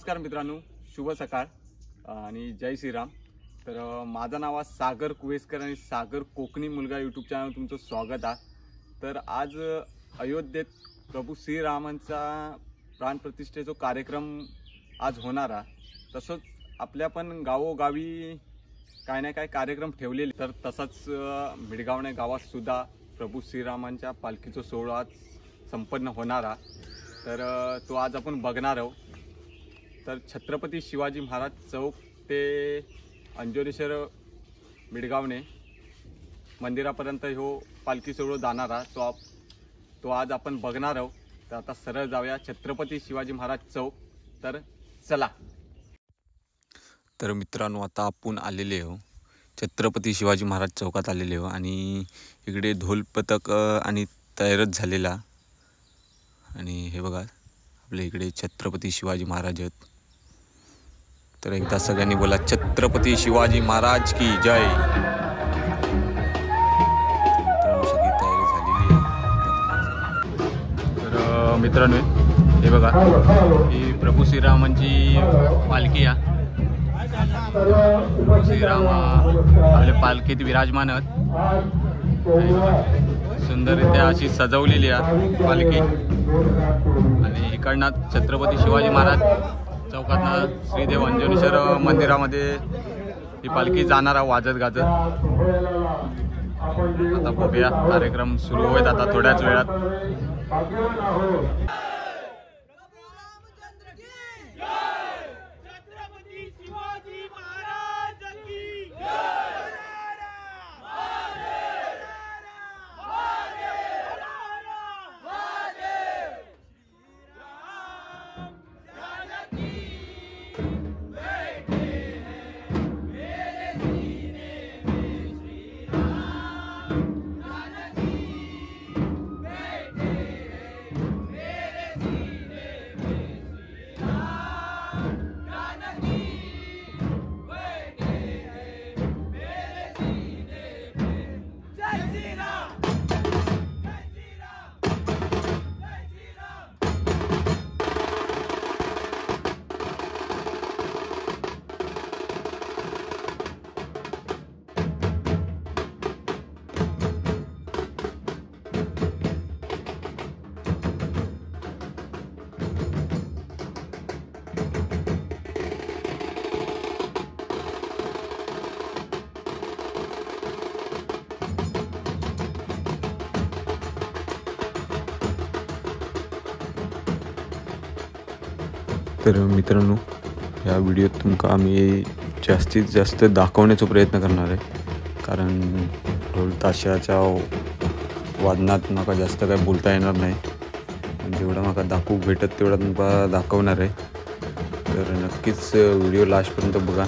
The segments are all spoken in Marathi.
नमस्कार मित्रांनो, शुभ सकाळ आणि जय श्रीराम। तर माझं नाव आहे सागर कुवेसकर आणि सागर कोकणी मुलगा यूट्यूब चॅनल तुमचं स्वागत आहे। तर आज अयोध्येत प्रभू श्रीरामांचा प्राणप्रतिष्ठेचा कार्यक्रम आज होणार आहे। तसंच आपल्या पण गावोगावी काय ना काय कार्यक्रम ठेवलेले, तर तसंच मिडगावणे गावात सुद्धा प्रभू श्रीरामांच्या पालखीचा सोहळा आज संपन्न होणार आहे। तर तो आज आपण बघणार आहोत। तर छत्रपती शिवाजी महाराज चौक ते अंजनेश्वर मिडगावणे मंदिरापर्यंत हो पालखी सोहळा जाणार आहे। तो आज आपण बघणार आहोत। तर आता सरळ जाऊया छत्रपती शिवाजी महाराज चौक। तर चला। तर मित्रांनो, आता आपण आलेले आहोत छत्रपती शिवाजी महाराज चौकात आलेले आहोत आणि इकडे ढोल पथक आणि तयारच झालेला। आणि हे बघा, आपल्या इकडे छत्रपती शिवाजी महाराज आहेत। तर एकदा सगळ्यांनी बोला, छत्रपती शिवाजी महाराज की जय। सगळी तयारी झालेली आहे। तर मित्रांनो, हे बघा, ही प्रभू श्रीरामांची पालखी आहे। प्रभू श्रीराम आपल्या पालखीत विराजमान आहेत। सुंदररित्या अशी सजवलेली आहे पालखी। आणि इकडनं छत्रपती शिवाजी महाराज चौकातनं श्रीदेव अंजनेश्वर मंदिरामध्ये ही पालखी जाणार आहे वाजत गाजत। आता बघूया, कार्यक्रम सुरू होईल आता थोड्याच वेळात। तर मित्रांनो, या व्हिडिओत तुमका आम्ही जास्तीत जास्त दाखवण्याचा प्रयत्न करणार आहे। कारण ढोल ताशाच्या वादनात मला जास्त काय बोलता येणार नाही। जेवढा मला दाखवू भेटत तेवढा तुमका दाखवणार आहे। तर नक्कीच व्हिडिओ लास्टपर्यंत बघा।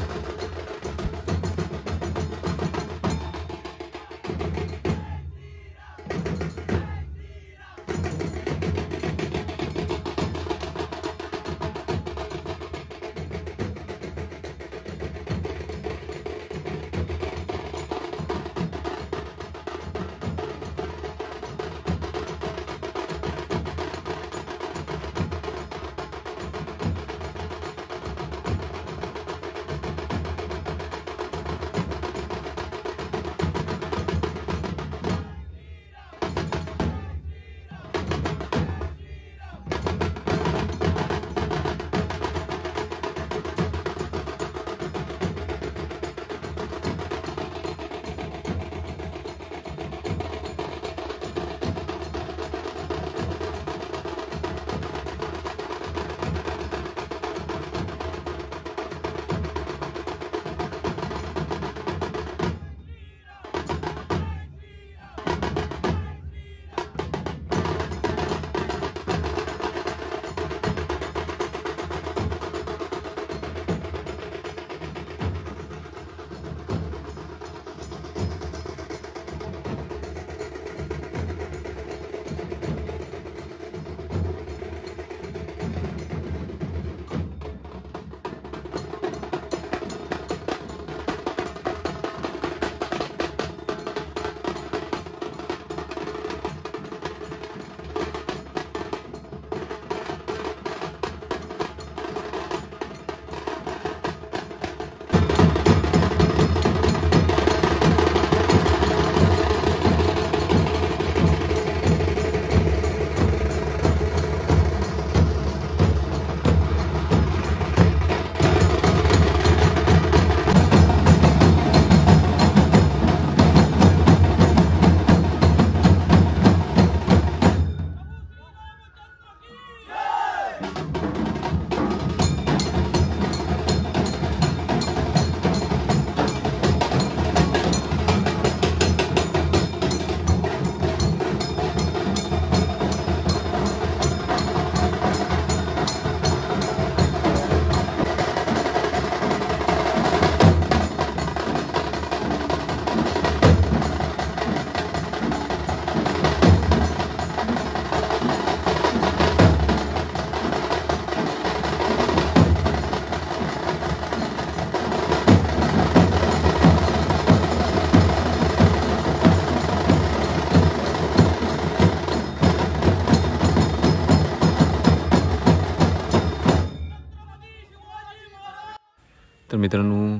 मित्रांनो,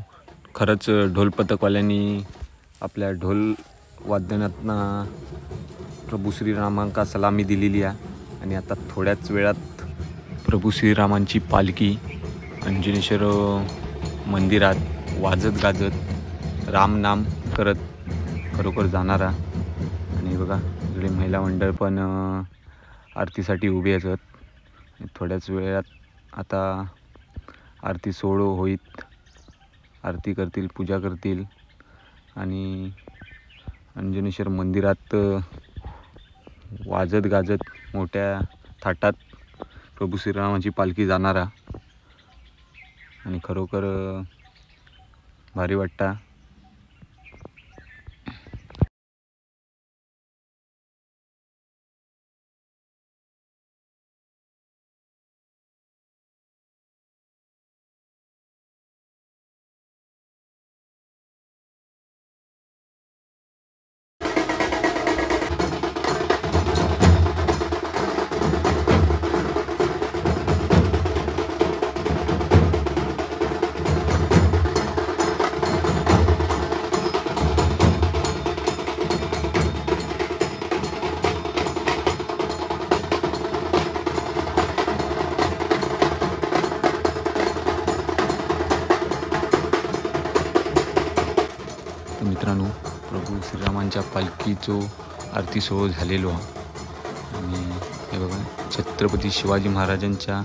खरंच ढोल पथकवाल्यांनी आपल्या ढोल वादनातना प्रभू श्रीरामांका सलामी दिलेली आहे आणि आता थोड्याच वेळात प्रभू श्रीरामांची पालखी अंजनेश्वर मंदिरात वाजत गाजत रामनाम करत खरोखर जाणारा. आणि बघा इकडे महिला मंडळ पण आरतीसाठी उभे असत. थोड्याच वेळात आता आरती सोहळा होईत, आरती करतील, पूजा करतील आणि अंजनेश्वर मंदिरात वाजत गाजत मोठ्या थाटात प्रभू श्रीरामाची पालखी जाणारा. आणि खरोखर भारी वाटता. मित्रांनो, प्रभू श्रीरामांच्या पालखीचो आरती सोहळा झालेलो आहे आणि हे बघा छत्रपती शिवाजी महाराजांच्या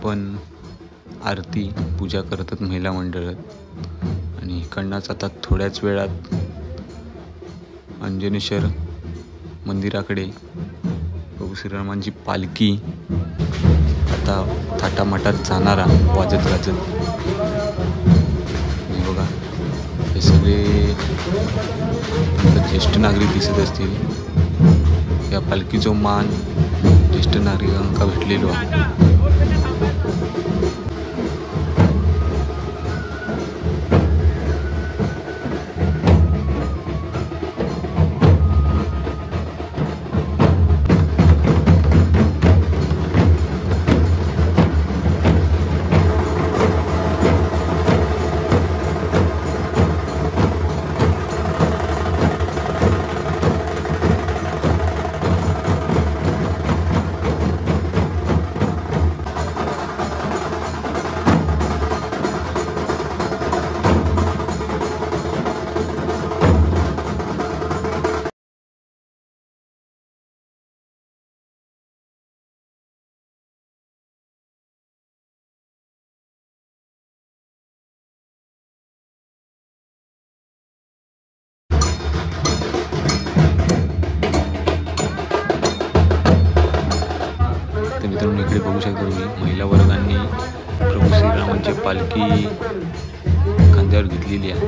पण आरती पूजा करतात महिला मंडळ. आणि इकडनंच आता थोड्याच वेळात अंजनेश्वर मंदिराकडे प्रभू श्रीरामांची पालखी आता थाटामाटात जाणारा वाजत गाजत. बघा हे सगळे ज्येष्ठ नागरिक दिसत असतील. या पालखीचा मान ज्येष्ठ नागरिकांका भेटलेलो आहे. मित्रांनो, इकडे बघू शकता तुम्ही महिला वर्गांनी प्रभू श्रीरामांची पालखी खांद्यावर घेतलेली आहे.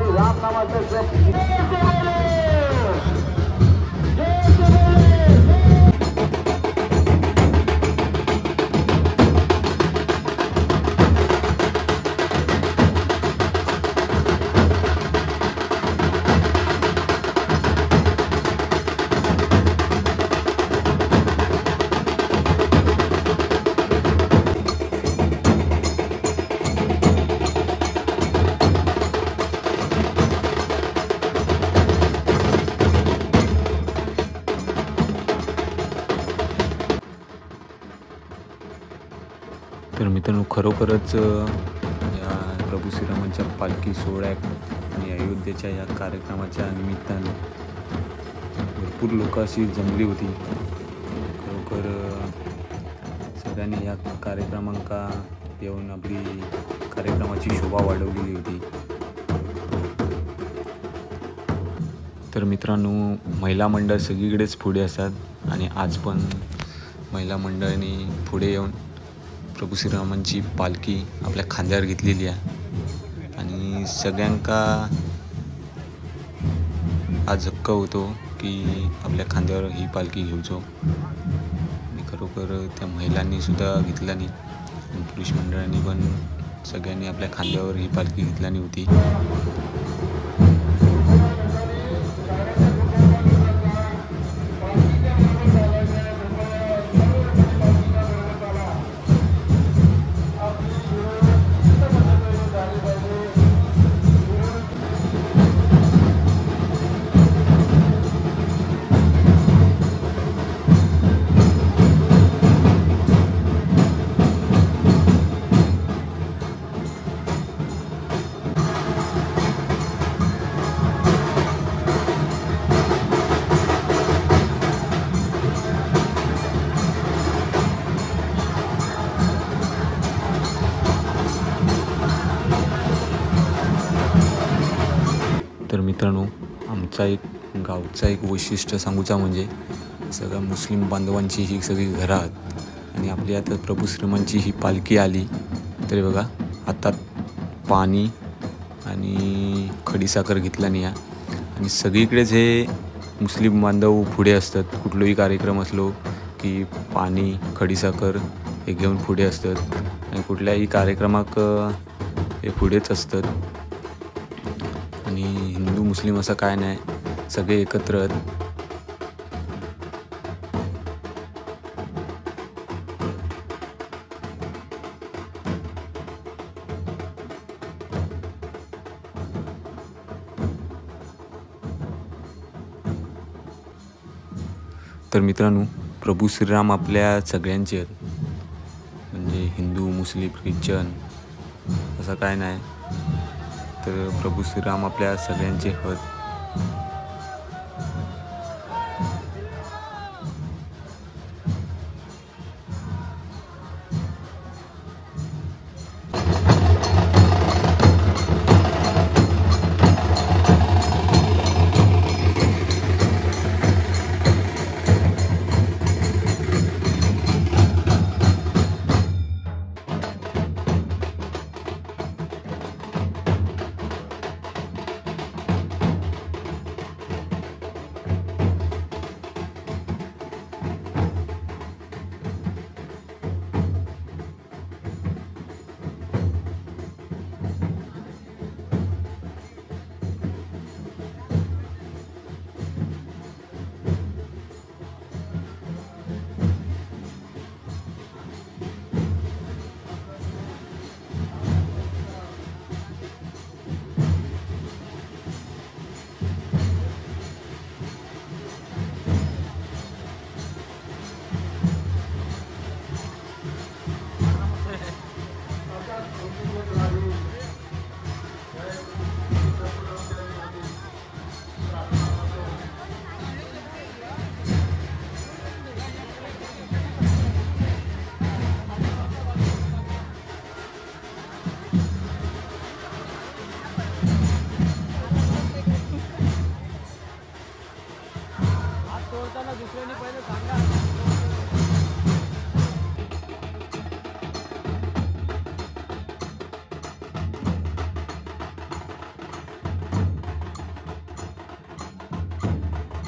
तर मित्रांनो, खरोखरच या प्रभू श्रीरामांच्या पालखी सोहळ्यात आणि अयोध्येच्या या कार्यक्रमाच्या निमित्तानं भरपूर लोक अशी जमली होती. खरोखर सगळ्यांनी या कार्यक्रमांका येऊन आपली कार्यक्रमाची शोभा वाढवलेली होती. तर मित्रांनो, महिला मंडळ सगळीकडेच पुढे असतात आणि आज पण महिला मंडळाने पुढे येऊन प्रभू श्रीरामांची पालखी आपल्या खांद्यावर घेतलेली आहे. आणि सगळ्यांका आज हक्क होतो की आपल्या खांद्यावर ही पालखी घेऊचो. आणि खरोखर त्या महिलांनी सुद्धा घेतल्यानी आणि पुरुष मंडळांनी पण सगळ्यांनी आपल्या खांद्यावर ही पालखी घेतल्यानी होती. गावचा एक वैशिष्ट्य सांगूचा म्हणजे सगळ्या मुस्लिम बांधवांची ही सगळी घरात आणि आपली आता प्रभू श्रीरामांची ही पालखी आली तरी बघा हातात पाणी आणि खडीसाखर घेतला नाही आणि सगळीकडेच हे मुस्लिम बांधव पुढे असतात. कुठलाही कार्यक्रम असलो की पाणी खडीसाखर हे घेऊन पुढे असतात आणि कुठल्याही कार्यक्रमाक हे पुढेच असतात. आणि हिंदू मुस्लिम असं काय नाही, सगळे एकत्र. तर मित्रांनो, प्रभू श्रीराम आपल्या सगळ्यांचे आहेत, म्हणजे हिंदू मुस्लिम ख्रिश्चन असं काय नाही. तर प्रभू श्रीराम आपल्या सगळ्यांचे आहेत.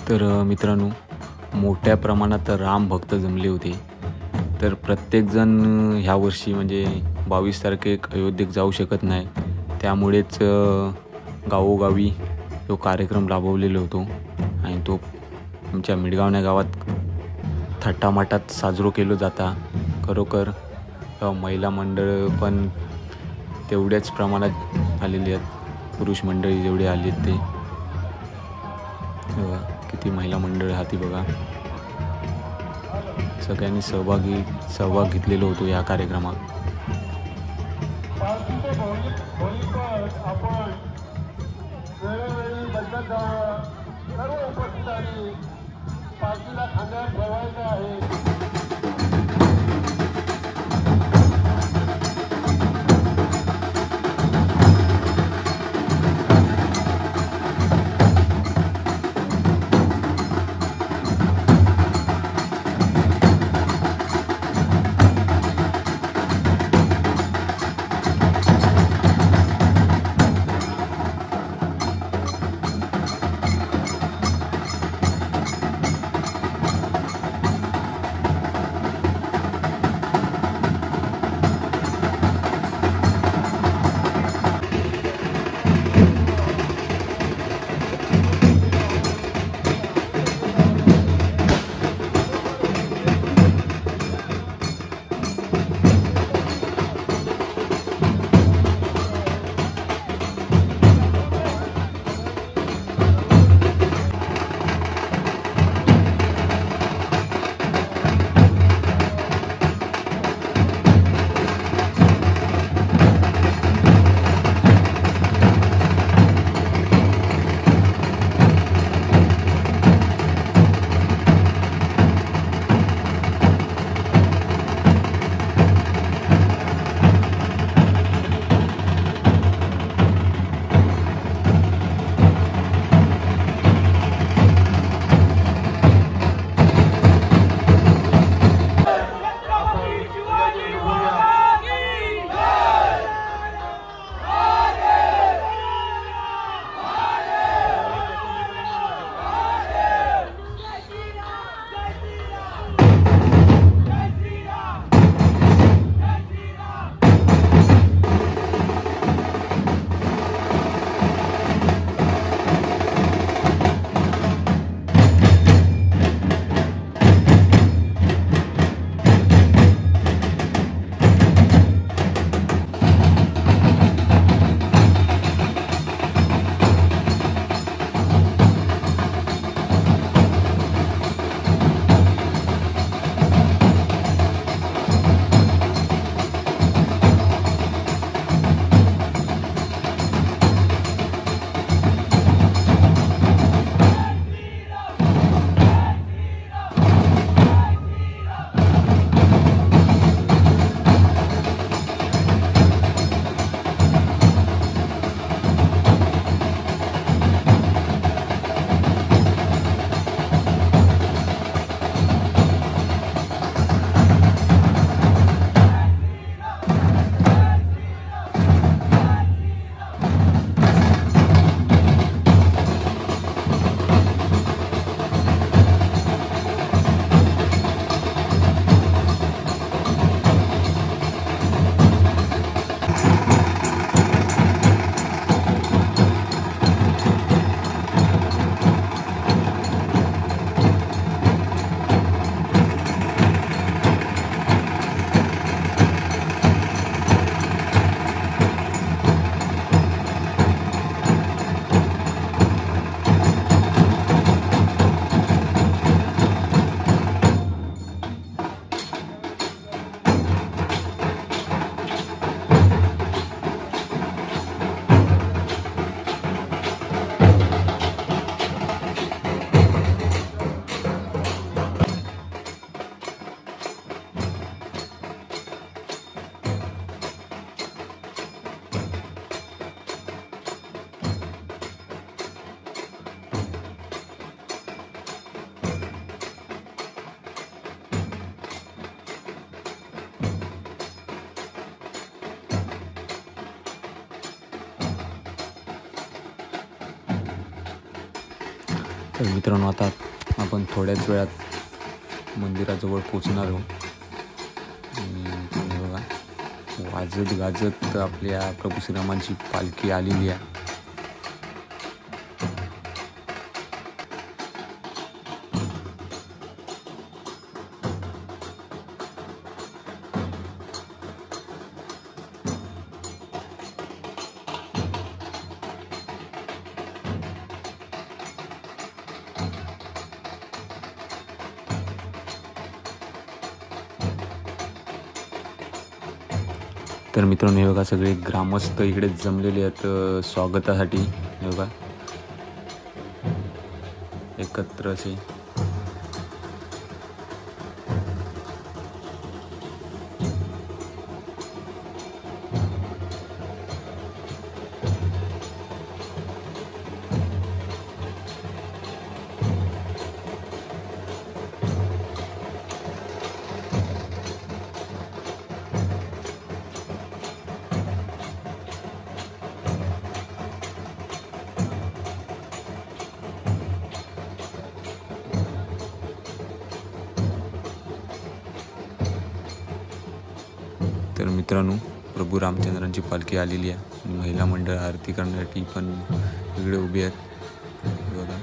तर मित्रांनो, मोठ्या प्रमाणात राम भक्त जमले होते. तर प्रत्येकजण ह्या वर्षी म्हणजे 22 तारखेक अयोध्येक जाऊ शकत नाही, त्यामुळेच गावोगावी तो कार्यक्रम राबवलेला होतो आणि तो आमच्या मिडगावण्या गावात थाटामाटात साजरा केला जाता. खरोखर महिला मंडळ पण तेवढ्याच प्रमाणात आलेली आहेत, पुरुष मंडळी जेवढे आली आहेत ते किती महिला मंडळ हाती बघा. सगळ्यांनी सहभाग घेतलेला होतो या कार्यक्रमात. तर मित्रांनो, आता आपण थोड्याच वेळात मंदिराजवळ पोचणार आहोत. आणि तुम्ही बघा, वाजत गाजत आपल्या प्रभू श्रीरामांची पालखी आलेली आहे. तर मित्रांनो, हे बघा, सगळे ग्रामस्थ इकडे जमलेले आहेत स्वागतासाठी. हे बघा, एकत्र असे. तर मित्रांनो, प्रभू रामचंद्रांची पालखी आलेली आहे. महिला मंडळ आरती करण्यासाठी पण इकडे उभी आहेत. बघा,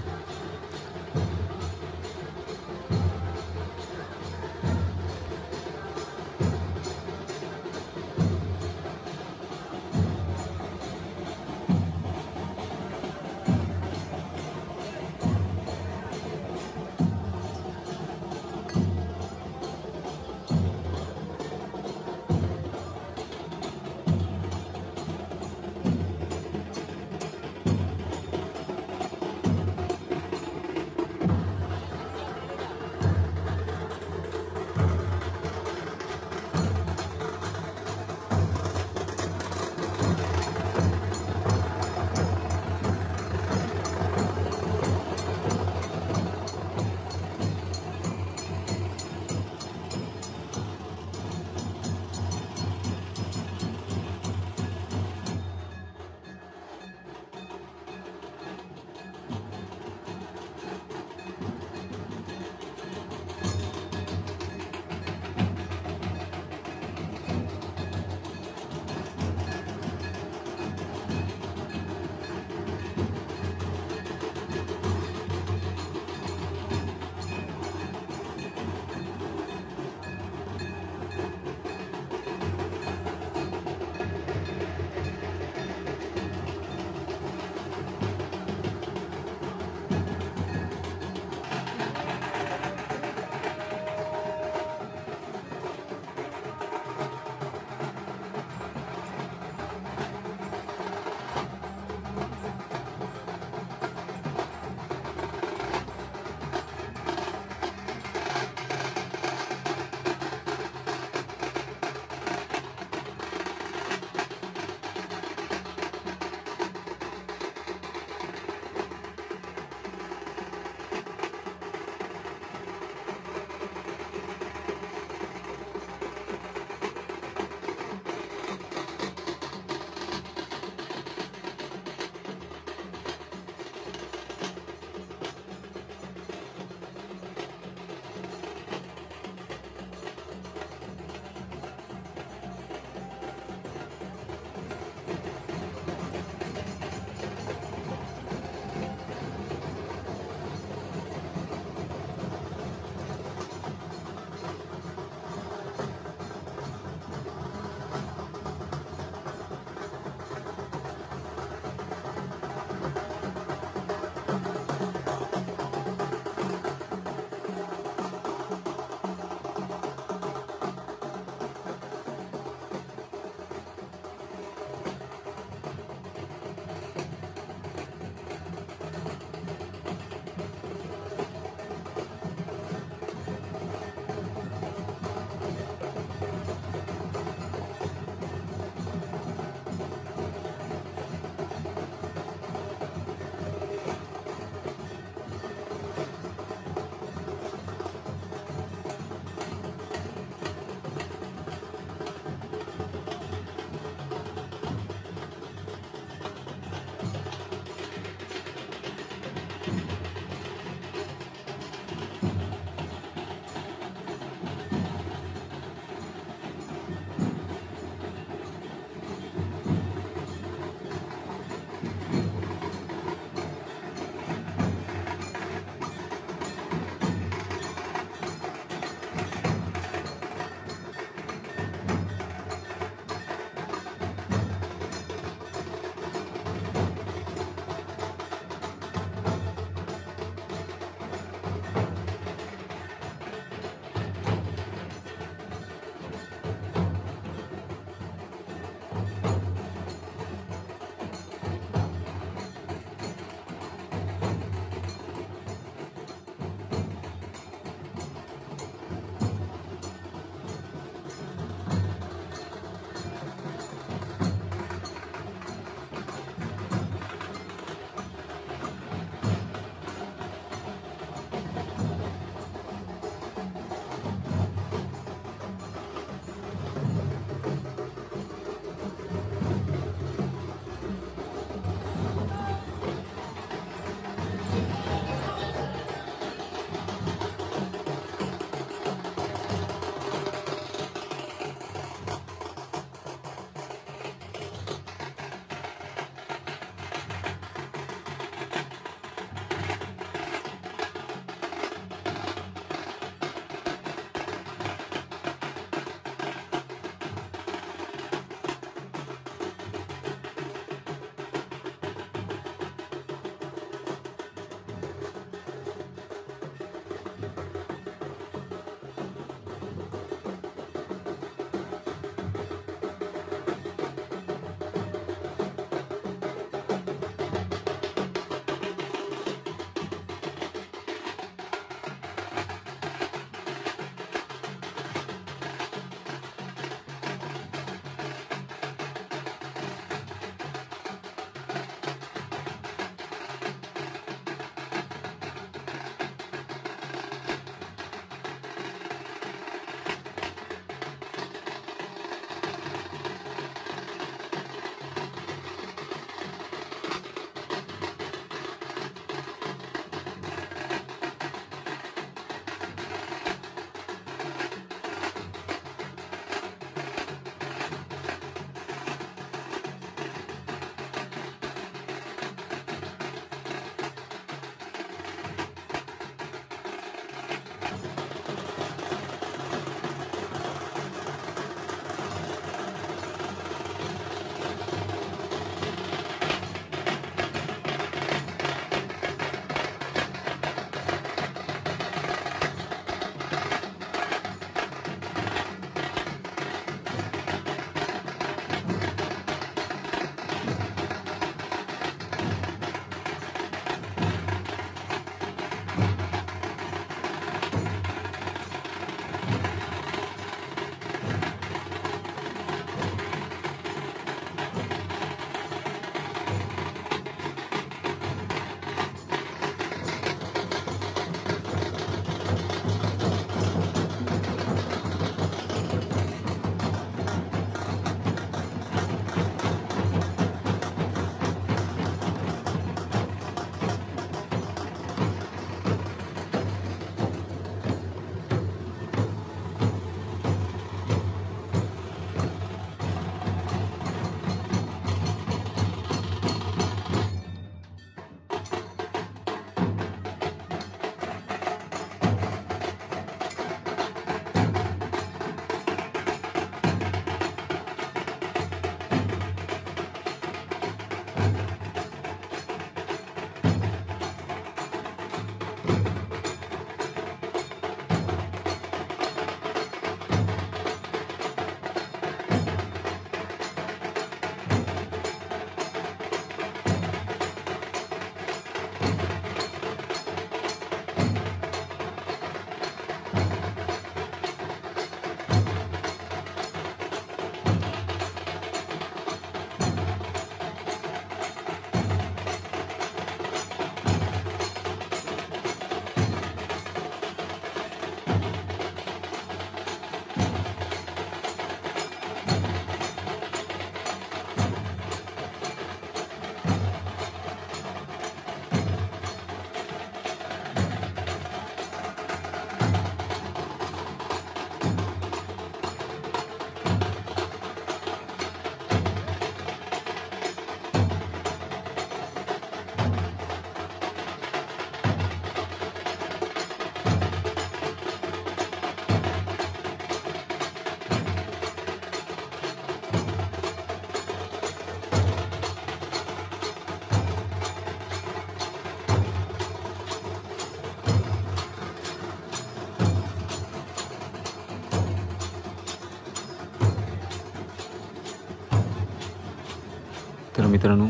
मित्रांनो,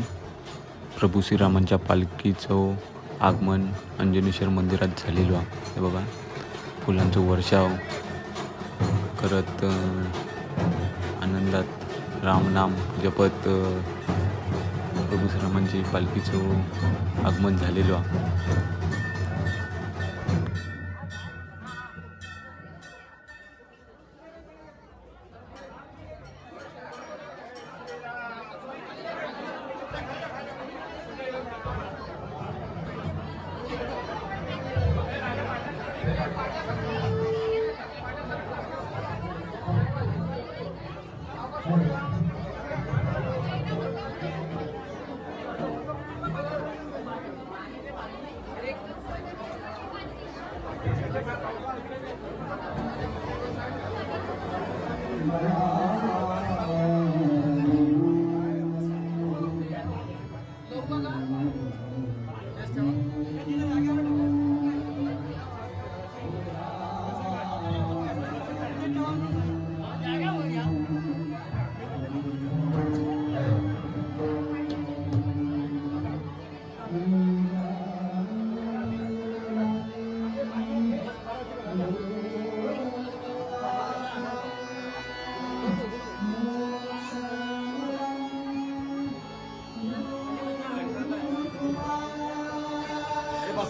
प्रभू श्रीरामांच्या पालखीचं आगमन अंजनेश्वर मंदिरात झालेलो आहे. हे बघा, फुलांचं वर्षाव करत आनंदात रामनाम जपत प्रभू श्रीरामांची पालखीचं आगमन झालेलो आहे.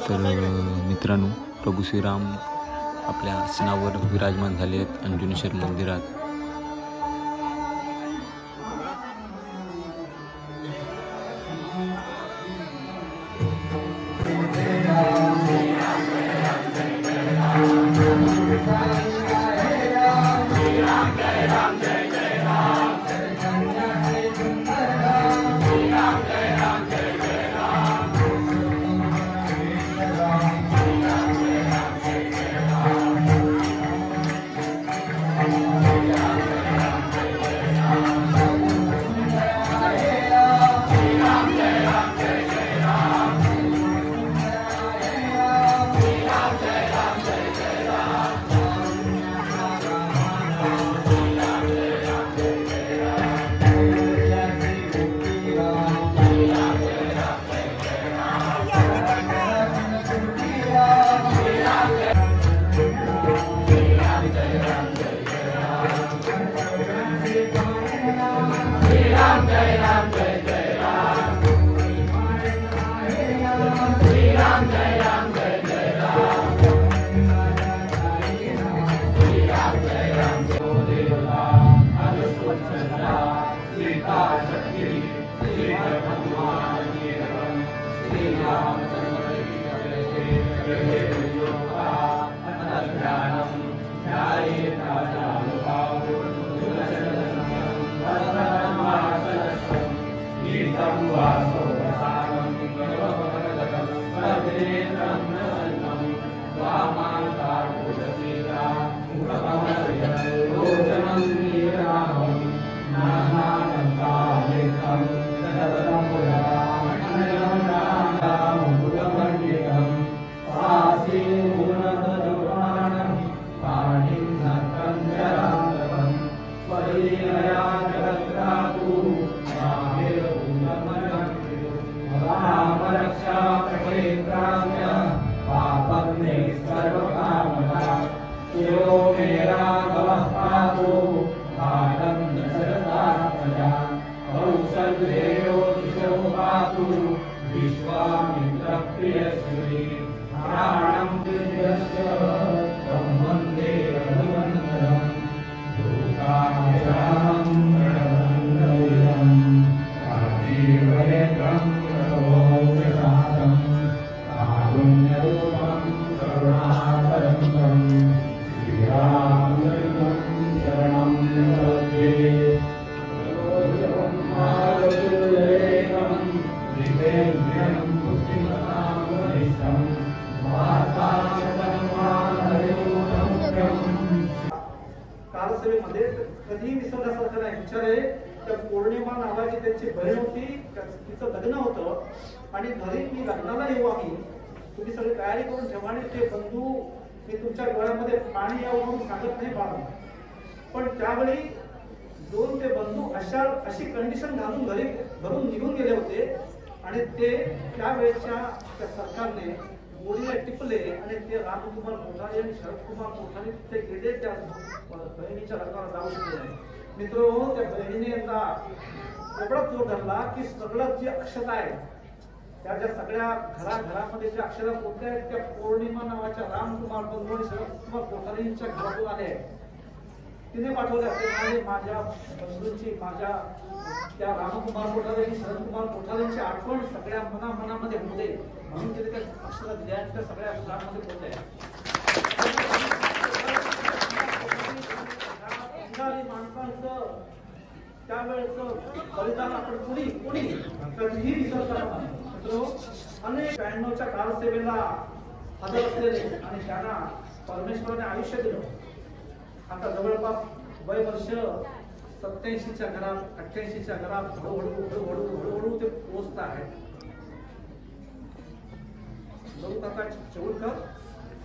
तर मित्रांनो, प्रभू श्रीराम आपल्या आसनावर विराजमान झाले आहेत अंजनेश्वर मंदिरात. कारसेवेमध्ये कधीही विसरण्यासारखं नाही. विचार आहे, त्या पौर्णिमा नावाची त्यांची बहीण होती, तिचं लग्न होतं आणि घरी मी लग्नाला येऊ आहे, तुम्ही सगळी तयारी करून ठेवा आणि ते बंधू मी तुमच्या डोळ्यामध्ये पाणी यावं म्हणून सांगत नाही बाळा, पण त्यावेळी दोन ते बंधू अशी कंडिशन घालून घरून निघून गेले होते आणि ते त्यावेळेच्या त्या सरकारने गोळीला टिपले आणि ते रामकुमार कोठारे आणि शरदकुमार कोठारे ते गेले त्या बहिणीच्या लग्नाला जाऊ शकले नाही. मित्र, त्या बहिणीने यांचा एवढा जोर धरला की सगळं जी अक्षता आहे त्या ज्या सगळ्या घरामध्ये ज्या अक्षरा पोहोचल्या आहेत त्या पौर्णिमा नावाच्या रामकुमार बंधू आणि शरदकुमार कोठारेंच्या घरातून आल्या आहेत. तिने पाठवल्या ते माझ्या बंधूंची माझ्या त्या रामकुमार कोठारे आणि शरदकुमार कोठारेंची आठवण सगळ्या मनामध्ये होते म्हणून तिने त्या अक्षरा दिल्या त्या सगळ्या घरामध्ये पोहोचल्या. माणसांचं त्यावेळेचं बलिदान आपण कुणी कधीही विसरता अनेक 92च्या कारसेवेला हजर असलेले आणि त्यांना परमेश्वराने आयुष्य दिलं. आता जवळपास वय वर्ष 87च्या घरात 88च्या घरात हळूहळू ते पोहोचत आहेत. काका चौडकर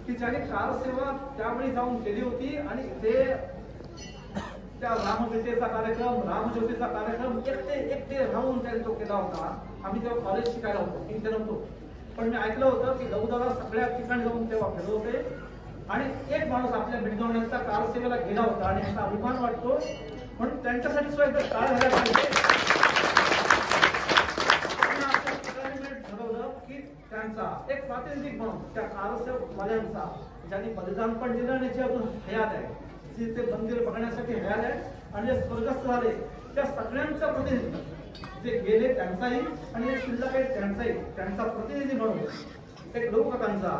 की ज्याने कारसेवा त्यावेळी जाऊन केली होती आणि इथे त्या रामगीतेचा कार्यक्रम रामज्योतीचा कार्यक्रम एकटे राहून त्यांनी तो केला होता. आम्ही तेव्हा कॉलेज शिकायला होतो, इथे नव्हतो, पण मी ऐकलं होतं की लौदाला सगळ्या ठिकाणी जाऊन तेव्हा फिरत होते आणि एक माणूस आपल्या बिडगावण्याचा कारसेवेला गेला होता आणि त्याचा अभिमान वाटतो म्हणून त्यांच्यासाठी सुद्धा काय झालं पाहिजे. ठरवलं की त्यांचा एक प्रातिनिधिक म्हणून त्या कारसेवकवाल्यांचा ज्यांनी बलिदान पण दिलं आणि जे अजून हयात आहे, जे ते मंदिर बघण्यासाठी हयात आहे आणि जे स्वर्गस्थ झाले त्या सगळ्यांचा प्रतिनिधी, जे गेले त्यांचाही आणि जे शिल्लक आहे त्यांचाही, त्यांचा प्रतिनिधी म्हणून एक लोककांचा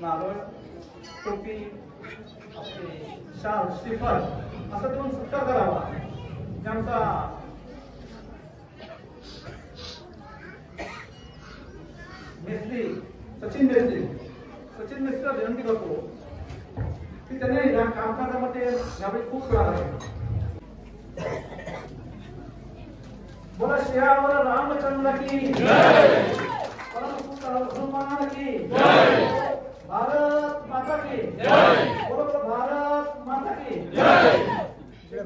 नारळ, टोपी, शाल, श्रीफळ असं देऊन सत्कार करावा. ज्यांचा मेस्त्री सचिन मेस्त्रीला विनंती करतो की त्याने या कामकाजामध्ये यावेळी खूप त्रास आहे. बोला श्रीराम रामचंद्र की जय, हनुमान की जय, भारत माता की जय, बोलो भारत माता की जय,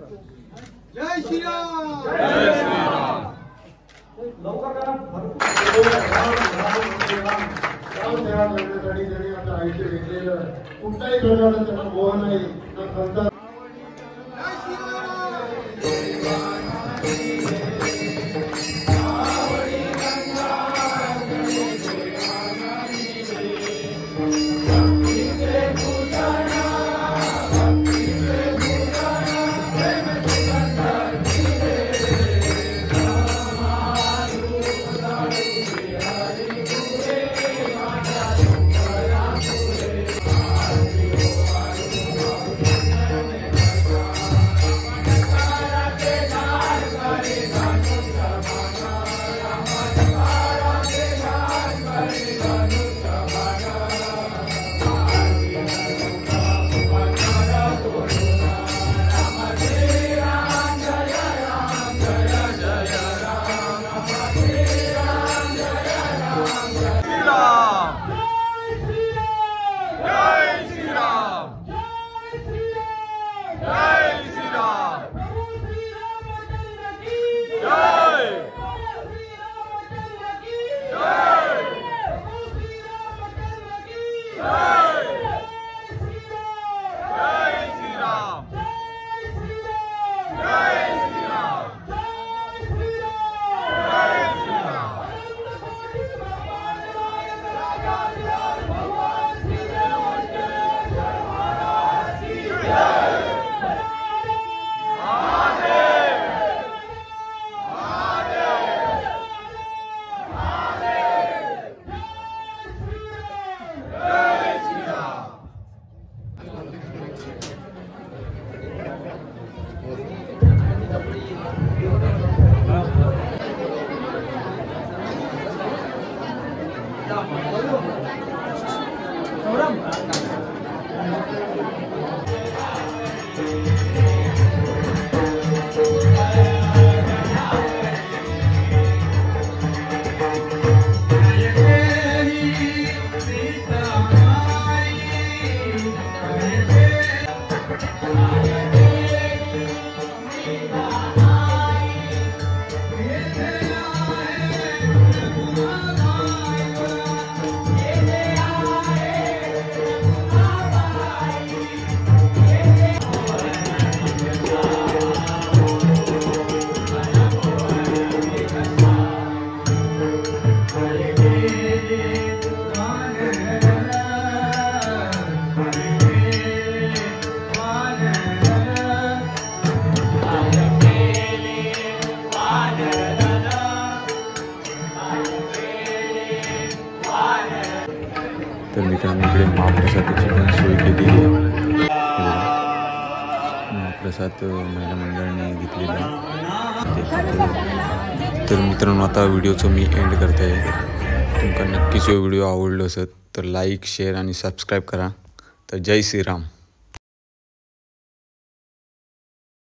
जय श्रीराम, जय श्रीराम. लोकांना भरपूर सेवा करण्यासाठी त्यांनी आपलं आयुष्य घेतलेलं, कुठल्याही प्रकारचं त्यांना मोह नाही ना खर्च. तर मित्रांनो इकडे महाप्रसादाची पण सोय केलेली आहे. महाप्रसाद महिला मंडळाने घेतलेला आहे. तर मित्रांनो आता व्हिडिओचं मी एंड करते आहे. तुमका नक्कीच हा व्हिडिओ आवडलो असत तर लाईक शेअर आणि सबस्क्राईब करा. तर जय श्रीराम.